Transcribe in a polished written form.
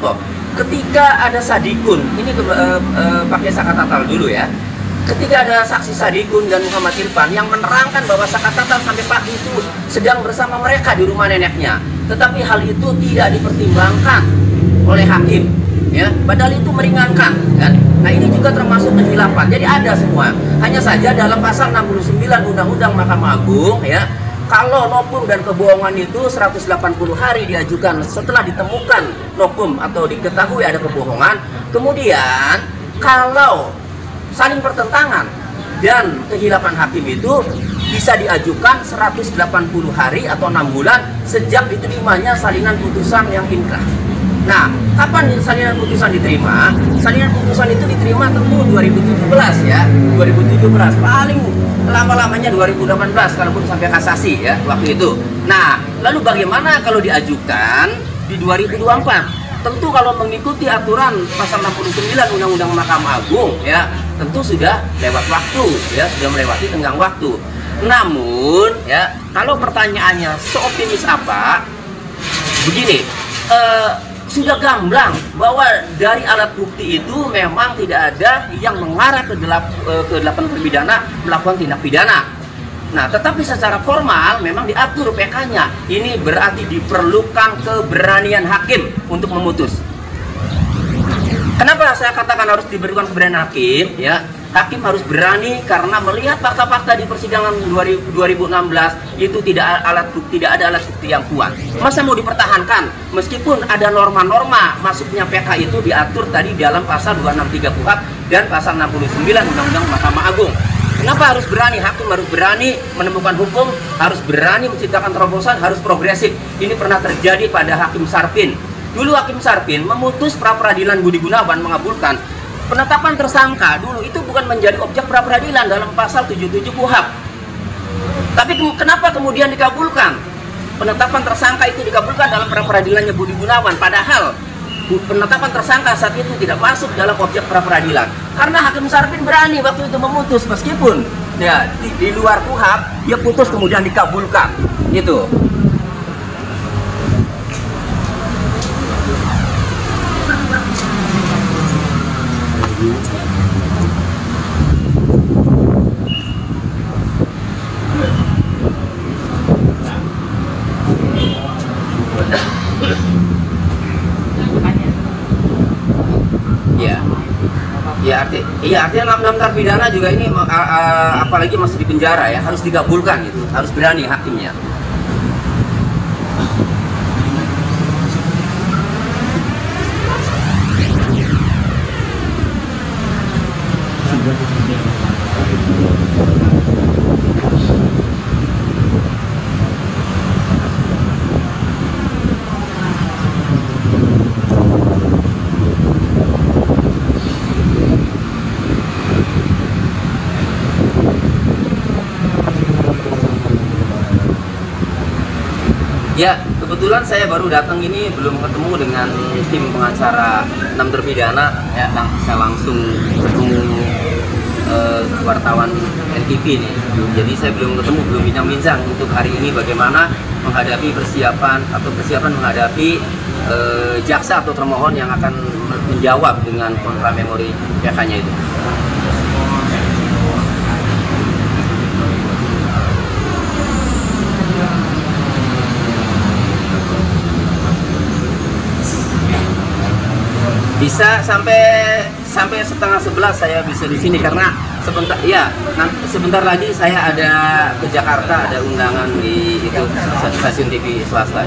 contoh. Ketika ada sadikun, ini pakai Sakatatal dulu ya. Ketika ada saksi Sadikun dan Muhammad Irfan yang menerangkan bahwa Sakatatal sampai pagi itu sedang bersama mereka di rumah neneknya, tetapi hal itu tidak dipertimbangkan oleh hakim, ya, padahal itu meringankan, kan? Nah, ini juga termasuk kehilapan. Jadi ada semua. Hanya saja dalam pasal 69 Undang-Undang Mahkamah Agung, ya, kalau nopum dan kebohongan itu 180 hari diajukan setelah ditemukan nopum atau diketahui ada kebohongan, kemudian kalau saling pertentangan dan kehilapan hakim itu bisa diajukan 180 hari atau 6 bulan sejak diterimanya salinan putusan yang inkrah. Nah, kapan salinan putusan diterima? Salinan putusan itu diterima tentu 2017 ya, 2017 paling lama-lamanya 2018 kalaupun sampai kasasi ya waktu itu. Nah, lalu bagaimana kalau diajukan di 2024? Tentu kalau mengikuti aturan pasal 69 Undang-Undang Mahkamah Agung ya, tentu sudah lewat waktu ya, sudah melewati tenggang waktu. Namun ya, kalau pertanyaannya seoptimis apa? Begini, sudah gamblang bahwa dari alat bukti itu memang tidak ada yang mengarah ke delapan terpidana melakukan tindak pidana. Nah, tetapi secara formal memang diatur PK-nya. Ini berarti diperlukan keberanian hakim untuk memutus. Kenapa saya katakan harus diberikan keberanian hakim? Ya, hakim harus berani karena melihat fakta-fakta di persidangan 2016 itu tidak ada alat bukti yang kuat. Masa mau dipertahankan? Meskipun ada norma-norma masuknya PK itu diatur tadi dalam pasal 263 KUHP dan pasal 69 Undang-Undang Mahkamah Agung. Kenapa harus berani? Hakim harus berani menemukan hukum, harus berani menciptakan terobosan, harus progresif. Ini pernah terjadi pada Hakim Sarpin. Dulu Hakim Sarpin memutus pra-peradilan Budi Gunawan mengabulkan penetapan tersangka. Dulu itu bukan menjadi objek pra-peradilan dalam pasal 77 KUHP. Tapi kenapa kemudian dikabulkan? Penetapan tersangka itu dikabulkan dalam pra-peradilannya Budi Gunawan. Padahal penetapan tersangka saat itu tidak masuk dalam objek pra-peradilan karena Hakim Sarpin berani waktu itu memutus meskipun ya di luar KUHP dia putus kemudian dikabulkan gitu. Artinya 6 terpidana juga ini apalagi masih di penjara ya, harus digabulkan gitu, harus berani hakimnya. Ya, kebetulan saya baru datang ini belum ketemu dengan tim pengacara 6 terpidana ya, saya langsung ketemu wartawan NTV nih. Jadi saya belum ketemu, belum bincang-bincang untuk hari ini bagaimana menghadapi persiapan menghadapi jaksa atau termohon yang akan menjawab dengan kontra memori PK-nya itu. Bisa sampai 10:30 saya bisa di sini karena sebentar lagi saya ada ke Jakarta, ada undangan di itu stasiun TV swasta.